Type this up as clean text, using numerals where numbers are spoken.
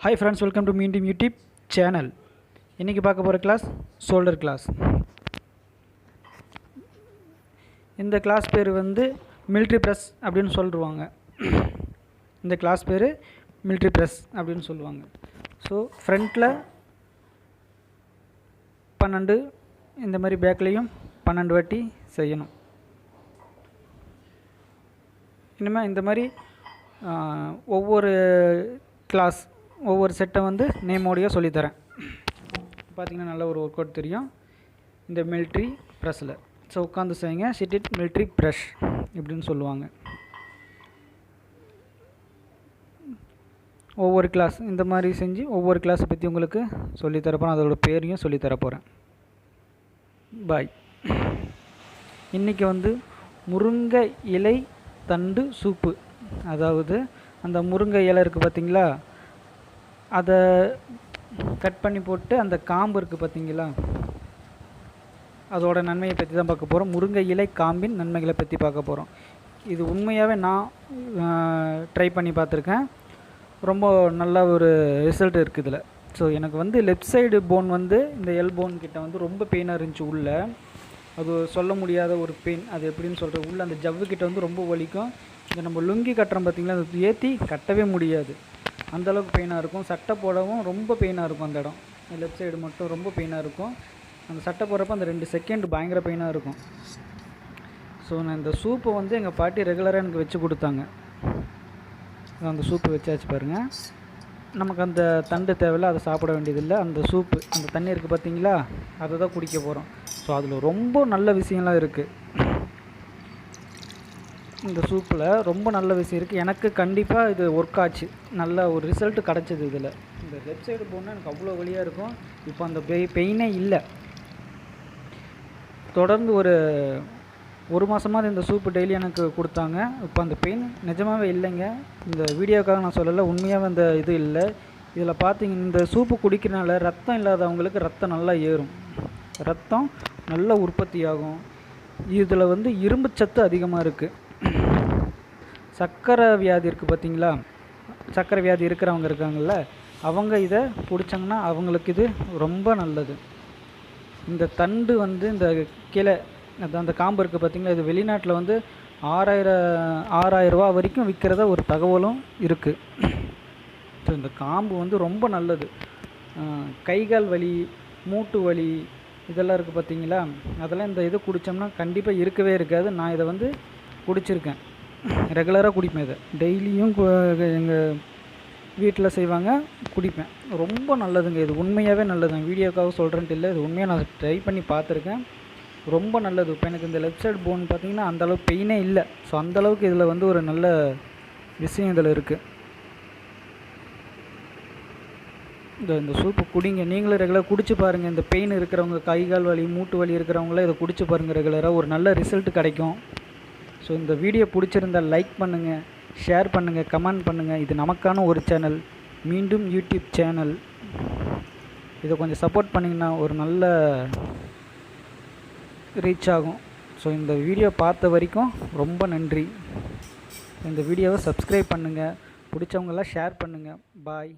Hi friends, welcome to மீண்டும் YouTube channel. இன்றைக்கி பார்க்க போகிற கிளாஸ் ஷோல்டர் கிளாஸ். இந்த கிளாஸ் பேர் மிலிட்ரி ப்ரெஸ் அப்படின்னு சொல்லுவாங்க. இந்த கிளாஸ் பேர் மிலிட்ரி ப்ரெஸ் அப்படின்னு சொல்லுவாங்க. ஸோ ஃப்ரண்ட்டில் 12, இந்த மாதிரி பேக்லேயும் 12 வாட்டி செய்யணும். இனிமேல் இந்த மாதிரி ஒவ்வொரு கிளாஸ் ஒவ்வொரு செட்டை நேமோடையாக சொல்லித்தரேன். பார்த்திங்கன்னா நல்ல ஒரு ஒர்க் அவுட் தெரியும் இந்த மிலிட்ரி ப்ரெஸ்ஸில். ஸோ உட்காந்து செய்யுங்க. சிட் மிலிட்ரி ப்ரெஷ் இப்படின்னு சொல்லுவாங்க. ஒவ்வொரு கிளாஸ் இந்த மாதிரி செஞ்சு ஒவ்வொரு கிளாஸை பற்றி உங்களுக்கு சொல்லித்தரப்போகிறேன். அதோடய பேரையும் சொல்லித்தரப்போகிறேன். பாய். இன்றைக்கி முருங்கை இலை தண்டு சூப்பு, அதாவது அந்த முருங்கை இலை இருக்குது பார்த்திங்களா, அதை கட் பண்ணி போட்டு அந்த காம்பு இருக்குது பார்த்திங்களா, அதோட நன்மையை பற்றி தான் பார்க்க போகிறோம். முருங்கை இலை காம்பின் நன்மைகளை பற்றி பார்க்க போகிறோம். இது உண்மையாகவே நான் ட்ரை பண்ணி பார்த்துருக்கேன். ரொம்ப நல்ல ஒரு ரிசல்ட் இருக்குது இதில். ஸோ எனக்கு லெஃப்ட் சைடு போன் இந்த எல் போன் கிட்ட ரொம்ப பெயினாக இருந்துச்சு. உள்ளே அது சொல்ல முடியாத ஒரு பெயின். அது எப்படின்னு சொல்கிறது, உள்ளே அந்த ஜவ்வு கிட்ட ரொம்ப வலிக்கும். இந்த நம்ம லுங்கி கட்டுறோம் பார்த்திங்களா, அது ஏற்றி கட்டவே முடியாது, அந்தளவுக்கு பெயினாக இருக்கும். சட்டை போடவும் ரொம்ப பெயினாக இருக்கும். அந்த இடம் லெஃப்ட் சைடு மட்டும் ரொம்ப பெயினாக இருக்கும். அந்த சட்டை போடுறப்ப அந்த 2 செகண்ட் பயங்கர பெயினாக இருக்கும். ஸோ நான் இந்த சூப்பை எங்கள் பாட்டி ரெகுலராக எனக்கு வச்சு கொடுத்தாங்க. அந்த சூப்பு வச்சாச்சு பாருங்கள். நமக்கு அந்த தண்டு தேவையில்லை, அதை சாப்பிட வேண்டியதில்லை. அந்த சூப்பு, அந்த தண்ணி இருக்குது பார்த்திங்களா, அதை தான் குடிக்க போகிறோம். ஸோ அதில் ரொம்ப நல்ல விஷயம்லாம் இருக்குது. இந்த சூப்பில் ரொம்ப நல்ல விஷயம் இருக்குது. எனக்கு கண்டிப்பாக இது ஒர்க் ஆச்சு. நல்ல ஒரு ரிசல்ட் கிடச்சிது இதில். இந்த லெஃப்ட் சைடு போனால் எனக்கு அவ்வளோ வலியாக இருக்கும். இப்போ அந்த பெயினே இல்லை. தொடர்ந்து ஒரு மாதமாக இந்த சூப்பு டெய்லி எனக்கு கொடுத்தாங்க. இப்போ அந்த பெயின் நிஜமாகவே இல்லைங்க. இந்த வீடியோக்காக நான் சொல்லலை, உண்மையாகவே அந்த இது இல்லை. இதில் பார்த்தீங்கன்னா இந்த சூப்பு குடிக்கிறனால ரத்தம் இல்லாதவங்களுக்கு ரத்தம் நல்லா ஏறும், ரத்தம் நல்லா உற்பத்தி ஆகும். இதில் இரும்பு சத்து அதிகமாக இருக்குது. சர்க்கரை வியாதி இருக்குது பார்த்திங்களா, சர்க்கரை வியாதி இருக்கிறவங்க இருக்காங்கள்ல, அவங்க இதை குடித்தாங்கன்னா அவங்களுக்கு இது ரொம்ப நல்லது. இந்த தண்டு இந்த கிளை, அது அந்த காம்பு இருக்குது பார்த்திங்களா, இது வெளிநாட்டில் 6,000 ரூபா வரைக்கும் விற்கிறத ஒரு தகவலும் இருக்குது. ஸோ இந்த காம்பு ரொம்ப நல்லது. கைகால் வலி, மூட்டு வலி இதெல்லாம் இருக்குது பார்த்திங்களா, அதெல்லாம் இந்த இது குடித்தோம்னா கண்டிப்பாக இருக்கவே இருக்காது. நான் இதை குடிச்சிருக்கேன், ரெகுலராக குடிப்பேன். இதை டெய்லியும் எங்கள் வீட்டில் செய்வாங்க, குடிப்பேன். ரொம்ப நல்லதுங்க. இது உண்மையாகவே நல்லது. நான் வீடியோக்காக சொல்கிறேன்ட்டு இல்லை, இது உண்மையாக நான் ட்ரை பண்ணி பார்த்துருக்கேன். ரொம்ப நல்லது. இப்போ எனக்கு இந்த லெஃப்ட் சைடு போன் பார்த்திங்கன்னா அந்தளவுக்கு பெயினே இல்லை. ஸோ அந்தளவுக்கு இதில் ஒரு நல்ல விஷயம் இதில் இருக்குது. இந்த சூப்பு குடிங்க. நீங்களும் ரெகுலராக குடிச்சு பாருங்கள். இந்த பெயின் இருக்கிறவங்க, கை கால் வலி, மூட்டு வலி இருக்கிறவங்களாம் இதை குடிச்சு பாருங்கள் ரெகுலராக. ஒரு நல்ல ரிசல்ட் கிடைக்கும். ஸோ இந்த வீடியோ பிடிச்சிருந்தால் லைக் பண்ணுங்கள், ஷேர் பண்ணுங்கள், கமெண்ட் பண்ணுங்கள். இது நமக்கான ஒரு சேனல், மீண்டும் யூடியூப் சேனல். இதை கொஞ்சம் சப்போர்ட் பண்ணிங்கன்னா ஒரு நல்ல ரீச் ஆகும். ஸோ இந்த வீடியோ பார்த்த வரைக்கும் ரொம்ப நன்றி. இந்த வீடியோவை சப்ஸ்கிரைப் பண்ணுங்கள், பிடிச்சவங்கெல்லாம் ஷேர் பண்ணுங்கள். பாய்.